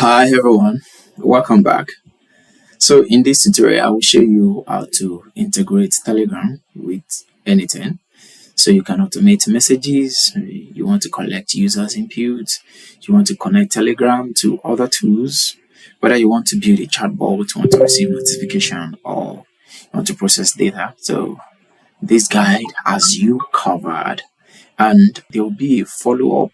Hi everyone, welcome back. So in this tutorial, I will show you how to integrate Telegram with n8n. So you can automate messages, you want to collect users' input, you want to connect Telegram to other tools, whether you want to build a chatbot, you want to receive notification, or you want to process data. So this guide has you covered, and there will be a follow-up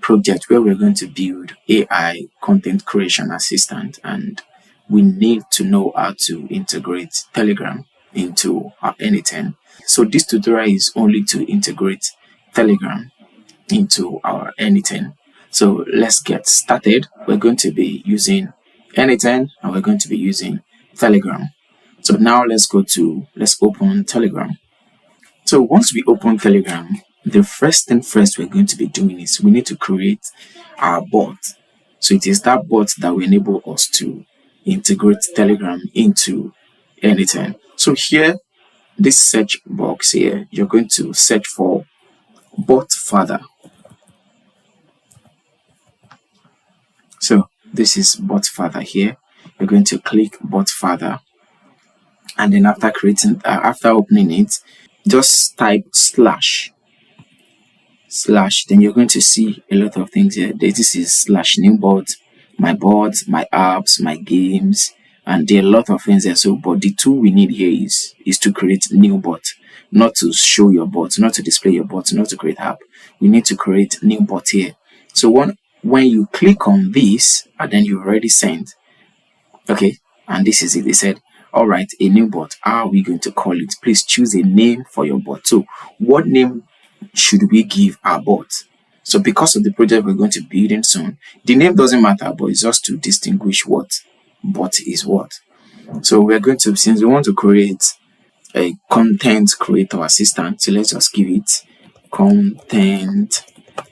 project where we're going to build AI content creation assistant, and we need to know how to integrate Telegram into our n8n. So this tutorial is only to integrate Telegram into our n8n. So let's get started. We're going to be using n8n and we're going to be using Telegram. So now let's open Telegram. So once we open Telegram, the first thing first we're going to be doing is we need to create our bot. So it is that bot that will enable us to integrate Telegram into n8n. So here, this search box here, you're going to search for bot father. So this is bot father here. You're going to click bot father, and then after opening it, just type slash, then you're going to see a lot of things here. This is slash new bot, my apps, my games, and there are a lot of things there. So but the tool we need here is to create new bot, not to show your bot, not to display your bot, not to create app. We need to create new bot here. So when you click on this, and then you already sent, okay, and this is it. They said, all right, a new bot, how are we going to call it? Please choose a name for your bot. So what name should we give our bot? So because of the project we're going to build in soon, the name doesn't matter, but it's just to distinguish what bot is what. So we're going to, since we want to create a content creator assistant, so let's just give it content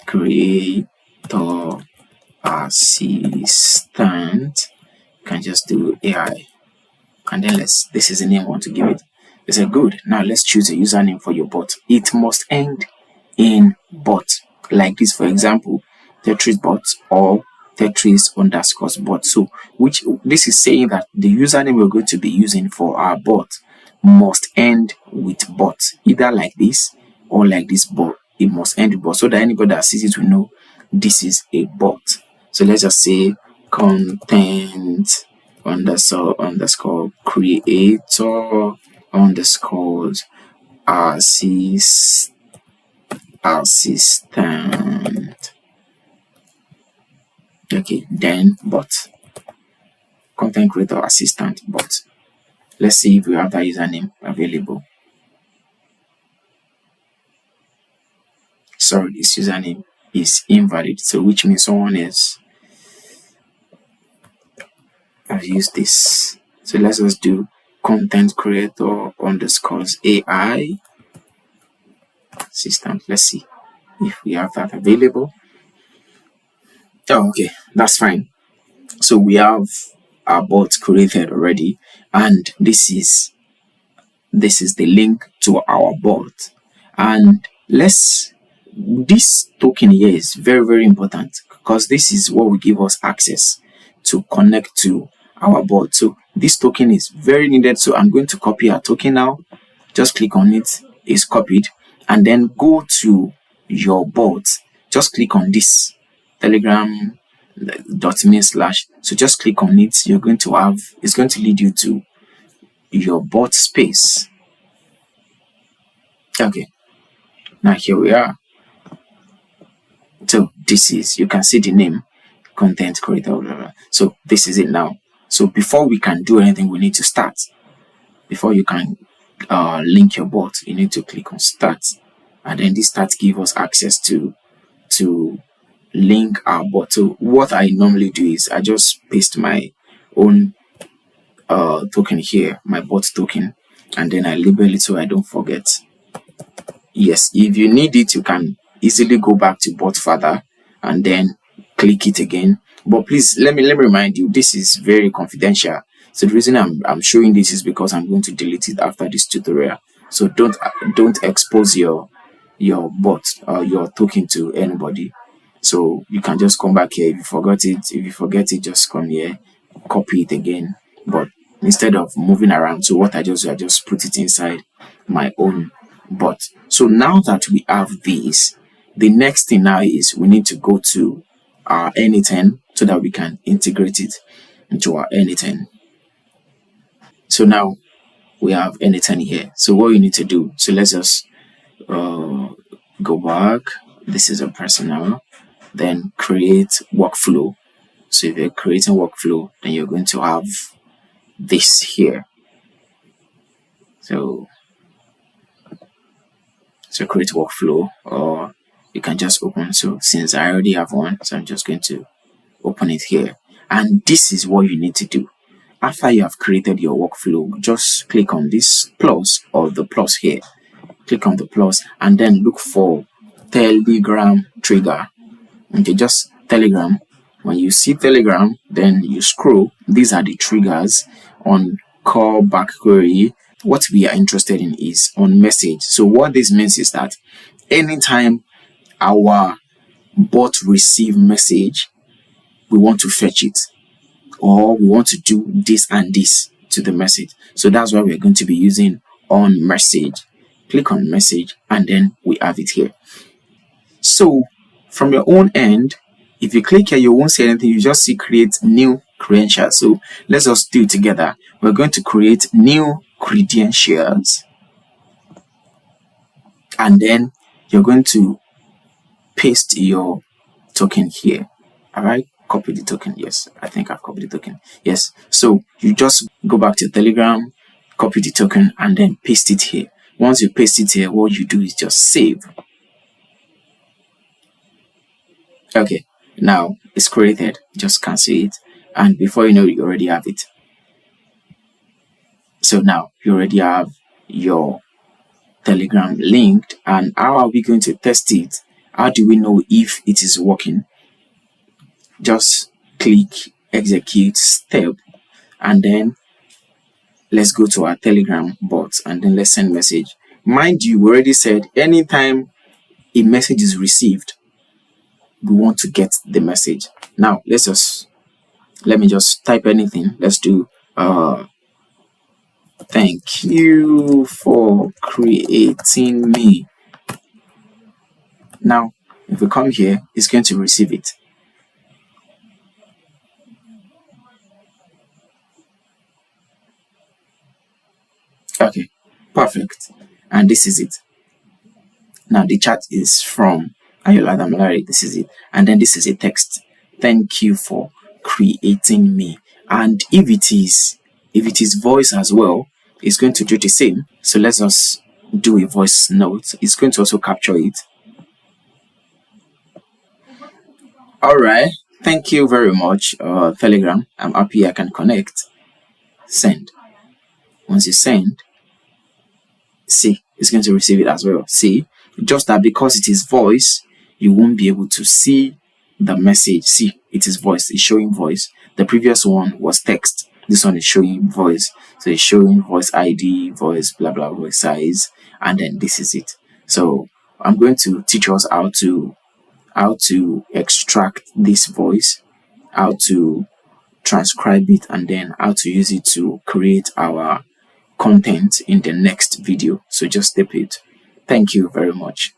creator assistant. You can just do AI, and then this is the name I want to give it. They said good. Now let's choose a username for your bot. It must end in bot, like this, for example, Tetris bot or Tetris_bot. So this is saying that the username we're going to be using for our bot must end with bot, either like this or like this, but it must end with bot, so that anybody that sees it will know this is a bot. So let's just say content underscore creator underscores assistant. Okay, then bot, content creator assistant bot. Let's see if we have that username available. Sorry, this username is invalid, so which means someone else has used this. So let's just do content creator underscores AI assistant. Let's see if we have that available. Oh, okay, that's fine. So we have our bot created already, and this is the link to our bot. And this token here is very, very important, because this is what will give us access to connect to our bot. So this token is very needed. So I'm going to copy our token now. Just click on it, it's copied, and then go to your bot. Just click on this telegram.me/. So just click on it. It's going to lead you to your bot space. Okay, now here we are. So this is, you can see the name, content creator, blah, blah, blah. So this is it now. So before we can do anything, we need to start. Before you can link your bot, you need to click on start, and then this start gives us access to link our bot. So what I normally do is I just paste my own token here, my bot token, and then I label it so I don't forget. Yes, if you need it, you can easily go back to bot father and then click it again. But please let me remind you, this is very confidential. So the reason I'm showing this is because I'm going to delete it after this tutorial. So don't expose your bot or your token to anybody. So you can just come back here. If you forget it, just come here, copy it again. But instead of moving around, so what I just put it inside my own bot. So now that we have this, the next thing now is we need to go to our n8n so that we can integrate it into our n8n. So now we have n8n here. So what you need to do, so let's just go back. This is a personal, then create workflow. So if you're creating workflow, then you're going to have this here. So create workflow, or you can just open. So since I already have one, so I'm just going to open it here. And this is what you need to do. After you have created your workflow, just click on this plus or the plus here. Click on the plus and then look for Telegram trigger. Okay, just Telegram. When you see Telegram, then you scroll. These are the triggers on call back query. What we are interested in is on message. So what this means is that anytime our bot receive message, we want to fetch it, or we want to do this and this to the message. So that's why we're going to be using on message. Click on message and then we have it here. So from your own end, if you click here, you won't see anything. You just see create new credentials. So let's just do it together. We're going to create new credentials, and then you're going to paste your token here. All right, copy the token. Yes, I think I've copied the token. Yes, so you just go back to Telegram, copy the token, and then paste it here. Once you paste it here, what you do is just save. Okay, now it's created. Just cancel it, and before you know it, you already have it. So now you already have your Telegram linked. And how are we going to test it? How do we know if it is working? Just click execute step, and then let's go to our Telegram bot and then let's send message. Mind you, we already said anytime a message is received, we want to get the message. Now let me just type anything. Let's do thank you for creating me. Now if we come here, it's going to receive it. Okay, perfect. And this is it. Now the chat is from Ayola Damilare. This is it. And then this is a text. Thank you for creating me. And if it is voice as well, it's going to do the same. So let's just do a voice note. It's going to also capture it. All right. Thank you very much, Telegram. I'm happy I can connect. Send. Once you send, see, it's going to receive it as well. See, just that because it is voice, you won't be able to see the message. See, it is voice. It's showing voice. The previous one was text. This one is showing voice. So it's showing voice ID, voice, blah, blah, voice size. And then this is it. So I'm going to teach us how to extract this voice, how to transcribe it, and then how to use it to create our content in the next video. So just stay put. Thank you very much.